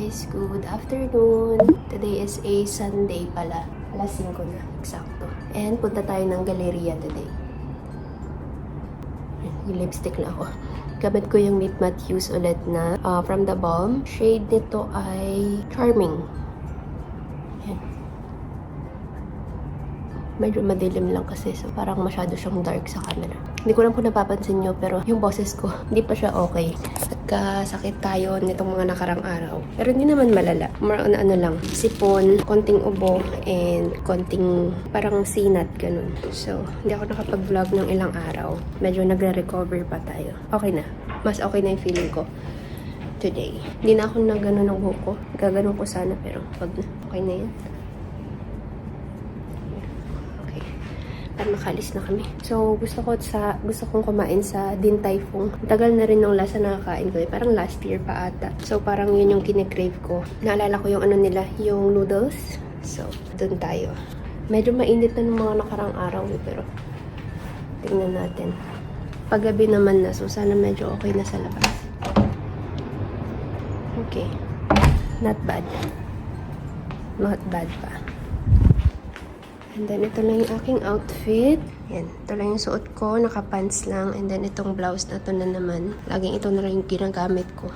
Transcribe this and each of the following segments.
guys! Good afternoon! Today is a Sunday pala. Alas 5 na, eksakto. And punta tayo ng Galleria today. Yung lipstick na ako. Gamit ko yung Meet Matthews ulit na From the Balm. Shade nito ay Charming. Yan. Medyo madilim lang kasi so parang masyado siyang dark sa camera. Hindi ko lang po napapansin nyo pero yung boses ko hindi pa siya okay. At kasakit tayo nitong mga nakarang araw. Pero hindi naman malala. More on ano lang, sipon, konting ubo, and konting parang sinat, ganun. So, hindi ako nakapag-vlog ng ilang araw. Medyo nagre-recover pa tayo. Okay na. Mas okay na yung feeling ko today. Hindi na ako na ganun ng buhok ko. Gaganon ko sana pero wag na. Okay na yan. Para makalis na kami. So, gusto kong kumain sa Din Tai Fung. Tagal na rin nung lasa nakakain ko. Parang last year pa ata. So, parang yun yung kine-crave ko. Naalala ko yung ano nila, yung noodles. So, dun tayo. Medyo mainit na nung mga nakarang araw pero tingnan natin. Paggabi naman na, so sana medyo okay na sa labas. Okay. Not bad. Not bad pa. And then, ito lang yung aking outfit. Yan. Ito lang yung suot ko. Naka-pants lang. And then, itong blouse na to na naman. Laging ito na rin yung ginagamit ko.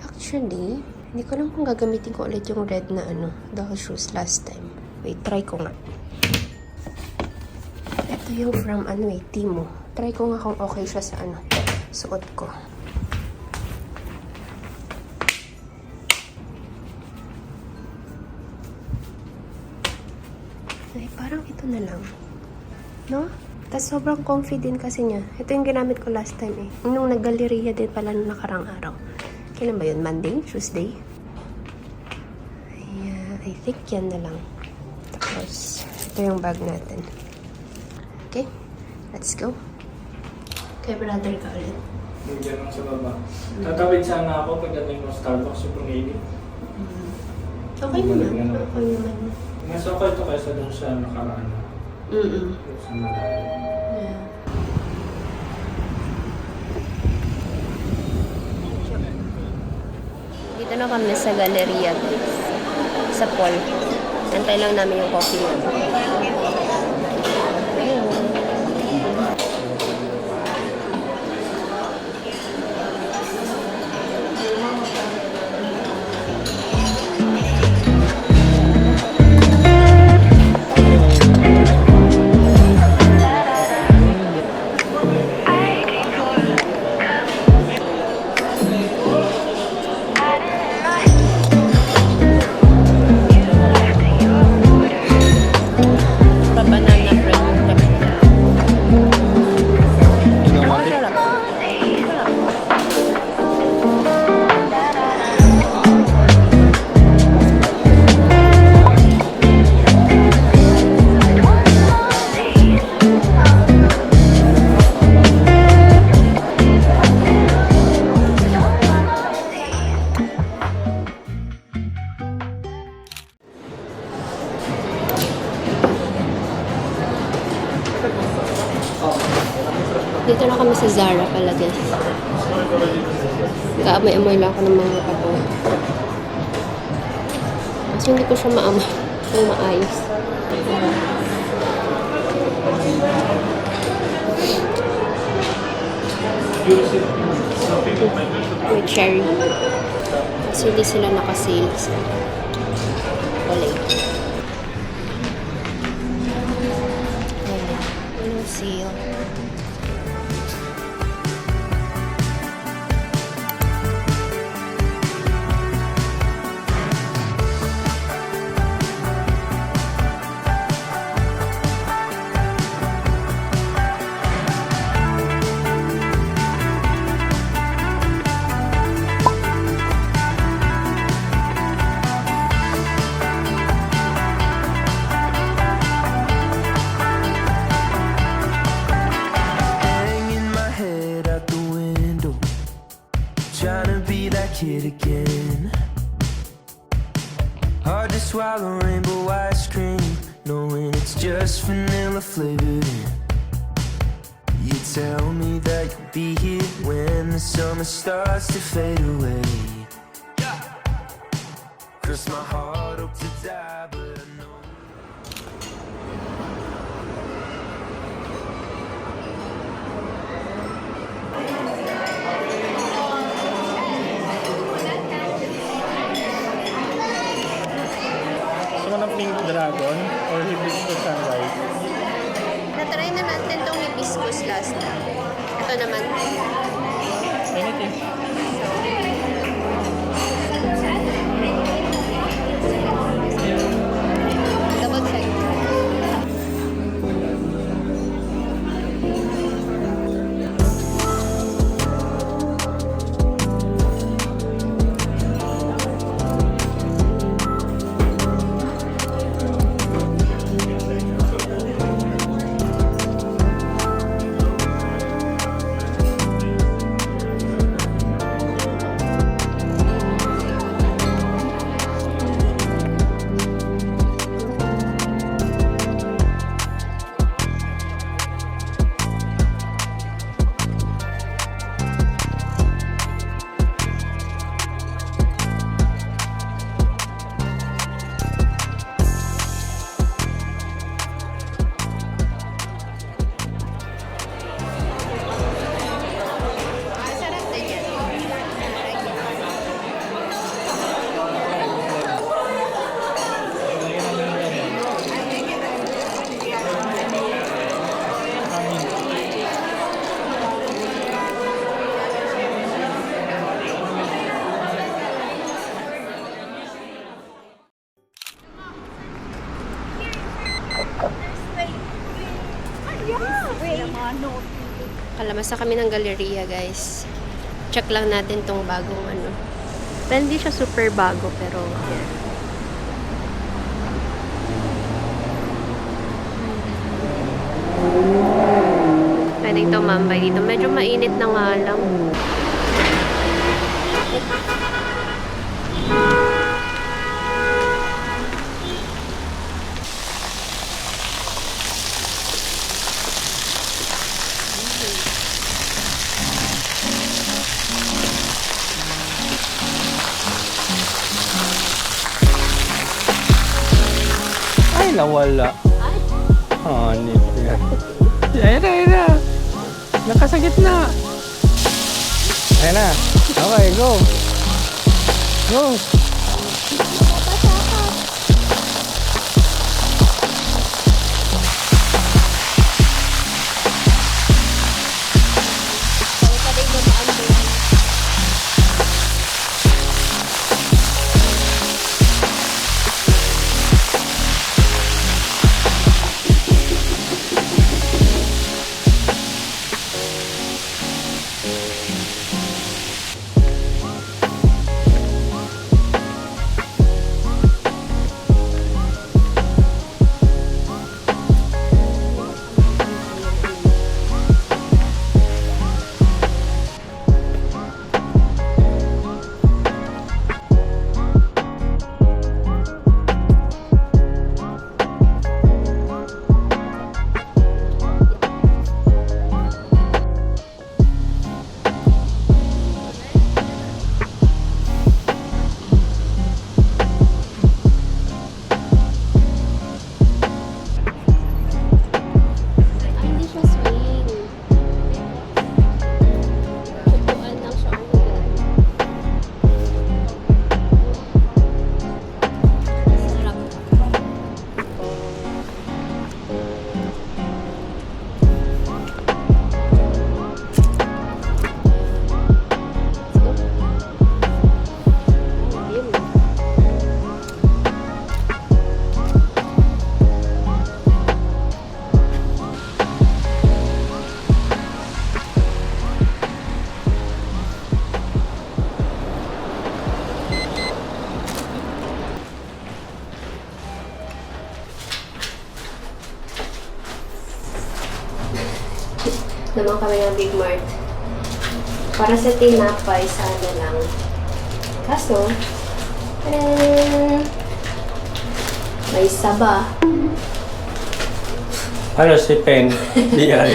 Actually, hindi ko lang kung gagamitin ko ulit yung red na doll shoes last time. Wait, try ko nga. Ito yung from Timo. Try ko nga kung okay siya sa suot ko. Ay, parang ito na lang. No? Tapos sobrang comfy din kasi niya. Ito yung ginamit ko last time eh. Nung nag-galleria din pala nung nakarang araw. Kailan ba yun? Monday? Tuesday? Ayan. I think yan na lang. Tapos, ito yung bag natin. Okay? Let's go. Okay, brother ka ulit. Nandiyan lang sa baba. Tatawid sana ako pagdating ng Starbucks yung pangilip. Okay naman. Okay naman. Mas okay ito kaysa dun sa nakaraan. Sa malayo. Yeah. Dito na kami sa Galleria, guys. Sa Paul. Antay lang namin yung coffee namin. Ayun. Dito na kami sa Zara pala, guys. Kaamoy-amoy lang ako ng mga pato. Kasi hindi ko siya maamoy kung maayos. May cherry. Kasi hindi sila nakasale. Walay. Walang sale. Kid again. Hard to swallow rainbow ice cream, knowing it's just vanilla flavored in. You tell me that you'll be here when the summer starts to fade away. Bless my heart, hope to die, but I know. Gusto mo ng pink dragon or hibiscus sunrise? Natry na natin itong hibiscus last time. Ito naman. Anything. Double check. Masarap din yan. Kalabas na kami ng galleria, guys. Check lang natin tong bagong ano. Pero hindi siya super bago, pero yeah. Pwede ito mambay dito. Medyo mainit na nga lang. Ay, nawala. Oh, nipya. Ayan na, ayan na. Nakasakit na. Ayan na. Okay, go. Go. naman kami ng Big Mart. Para sa tinapay, sana lang. Kaso, may saba. Ano si Pen? DI.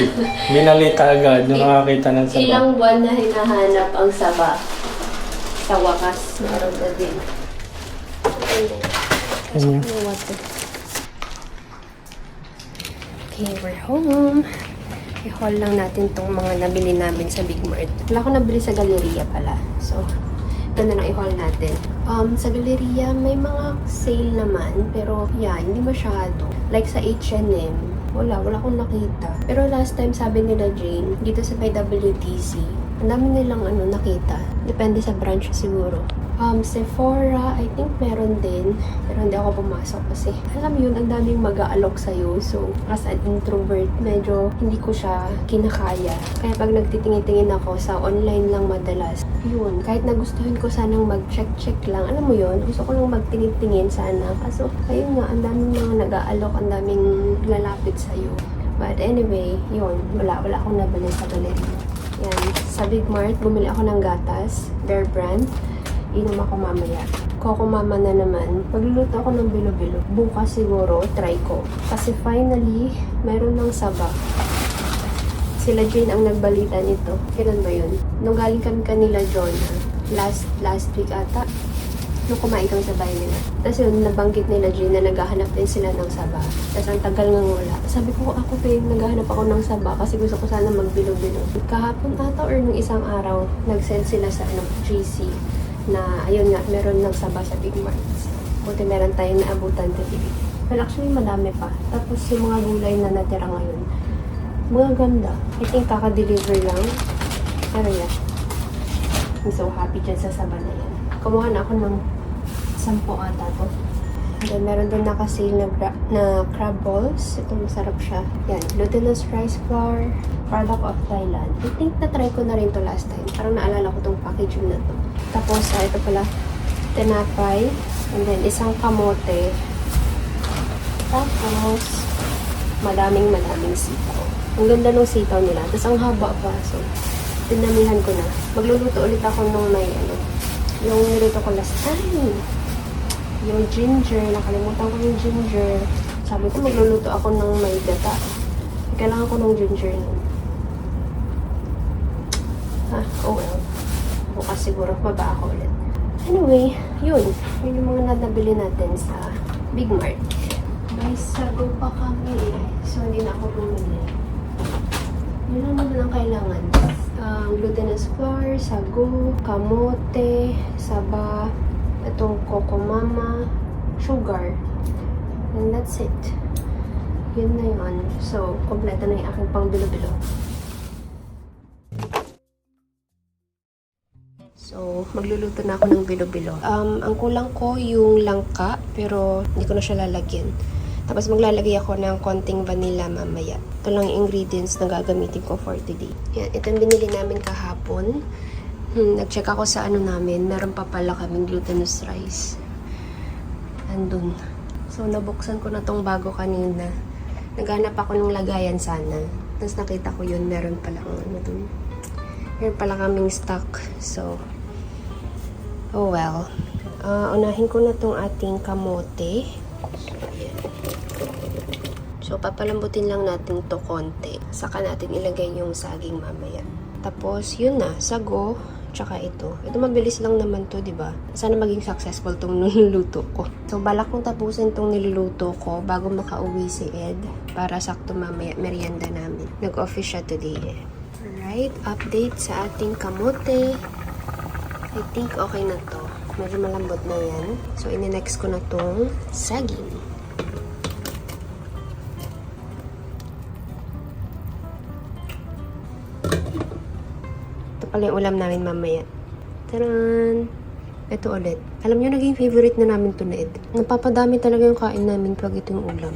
Minalita agad nung nakakita ng saba. Ilang buwan na hinahanap ang saba. Sa wakas, meron na din. Ano? Water. Okay, we're home. I-haul lang natin tong mga nabili namin sa Big Mart. Wala ko nabili sa Galleria pala. So, ito na lang i-haul natin. Sa Galleria, may mga sale naman. Pero, yeah, hindi masyado. Like sa H&M, wala akong nakita. Pero last time, sabi nila Jane, dito sa may WTC, ang dami nilang nakita. Depende sa branch siguro. Sephora, I think meron din. Pero hindi ako pumasok kasi, alam yun, ang daming mag-aalok sa'yo. So, as an introvert, medyo hindi ko siya kinakaya. Kaya pag nagtitingin-tingin ako sa online lang madalas, yun, kahit nagustuhan ko sanang mag-check-check lang, alam mo yun, gusto ko lang magtingin-tingin sana. Kaso, ayun nga, ang daming mga nag-aalok, ang daming lalapit sa'yo. But anyway, yun, wala akong nabili sa Galleria. Yan, sa Big Mart, bumili ako ng gatas, Bear Brand. Inom ako mamaya. Coco Mama na naman. Magluluto ako ng bilo-bilo. Bukas siguro, try ko. Kasi finally, meron ng saba. Sila Jane ang nagbalita nito. Kailan ba yun? Nung galing kami kanila, Jonah. Last week ata. Nung kumain kami sa bahay nila. Tapos yun, nabanggit nila Jane na naghahanap din sila ng saba. Tapos ang tagal nga wala. Sabi ko, ako Faye, naghahanap ako ng saba kasi gusto ko sana magbilo-bilo. Kahapon ata or nung isang araw, nag-send sila sa GC. Na ayun nga, meron ng saba sa Big Mart. Buti meron tayong naabutan today. Well, actually, madami pa. Tapos yung mga gulay na natira ngayon, mga ganda. I think kaka-deliver lang. Pero yeah, I'm so happy dyan sa saba na yan. Kumuha na ako ng 10 ata to. And then, meron doon naka-sale na crab balls. Ito, masarap siya. Yan, glutinous rice flour, product of Thailand. I think na-try ko na rin to last time. Parang naalala ko tong packaging na to. Tapos, ito pala, tinapay. And then, isang kamote. Tapos, madaming sitaw. Ang ganda ng sitaw nila. Tapos, ang haba pa. So, tinamihan ko na. Magluluto ulit ako nung may, yung niluto ko last time. Yung ginger. Nakalimutan ko yung ginger. Sabi ko, magluluto ako ng may gata. Kailangan ko ng ginger nun. Oh well. Bukas siguro maba ako ulit. Anyway, yun. Yun yung mga nabili natin sa Big Mart. May sago pa kami. So, hindi na ako bumili. Yun lang naman ang kailangan. Glutinous flour, sago, kamote, saba, itong Coco Mama, sugar. And that's it. Yun na yun. So, kompleto na yung aking pang bilo-bilo. So, magluluto na ako ng bilo-bilo. Ang kulang ko yung langka, pero hindi ko na siya lalagyan. Tapos maglalagay ako ng konting vanilla mamaya. Ito lang yung ingredients na gagamitin ko for today. Yan, ito yung binili namin kahapon. Nag-check ako sa namin. Meron pa pala kaming glutinous rice. Andun. So, nabuksan ko na tong bago kanina. Naghanap ako ng lagayan sana. Tapos nakita ko yun. Meron pala dun. Meron pala kaming stock. So, oh well. Unahin ko na tong ating kamote. So, papalambutin lang natin to konti. Saka natin ilagay yung saging mamaya. Tapos, yun na. Sago. Tsaka ito. Ito mabilis lang naman to, diba? Sana maging successful tong niluluto ko. So, balak kong tapusin tong niluluto ko bago makauwi si Ed. Para sakto mamaya merienda namin. Nag-office siya today. Alright. Update sa ating kamote. I think okay na to. Medyo malambot na yan. So, ine-next ko na tong saging. Ito pala yung ulam namin mamaya. Taran! Ito ulit. Alam nyo, naging favorite na namin to na Ed. Napapadami talaga yung kain namin pag ito yung ulam.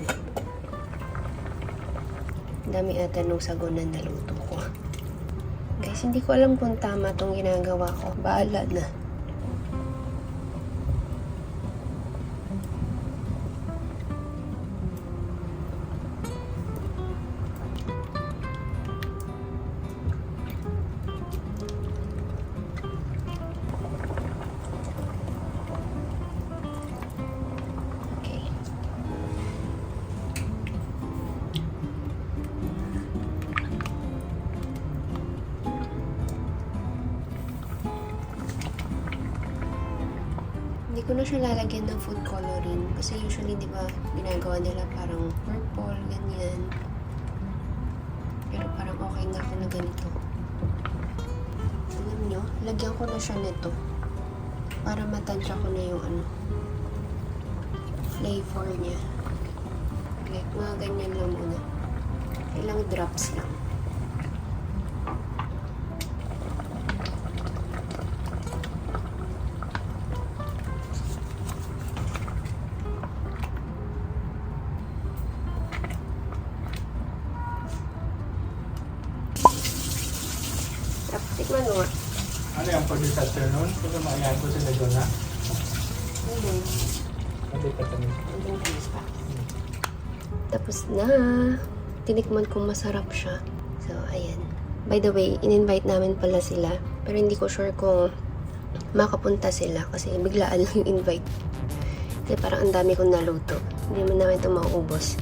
Dami ata nung sago na naluto ko. Guys, hindi ko alam kung tama tong ginagawa ko. Bahala na. ko na siya lalagyan ng food coloring. Kasi usually, di ba, ginagawa nila parang purple, ganyan. Pero parang okay na ako na ganito. Alam nyo, lagyan ko na siya nito. Para matansya ko na yung ano, flavor niya. Like, mga ganyan lang muna. Ilang drops lang. Tikman mo nga. Ano yung for this afternoon? Kung makayahan ko sila doon na. Hindi pa tamis. Andun tamis pa. Tapos na. Tinikman kong masarap siya. So, ayan. By the way, in-invite namin pala sila. Pero hindi ko sure kung makapunta sila kasi biglaan lang yung invite. Kasi parang ang dami kong naluto. Hindi man namin ito mauubos.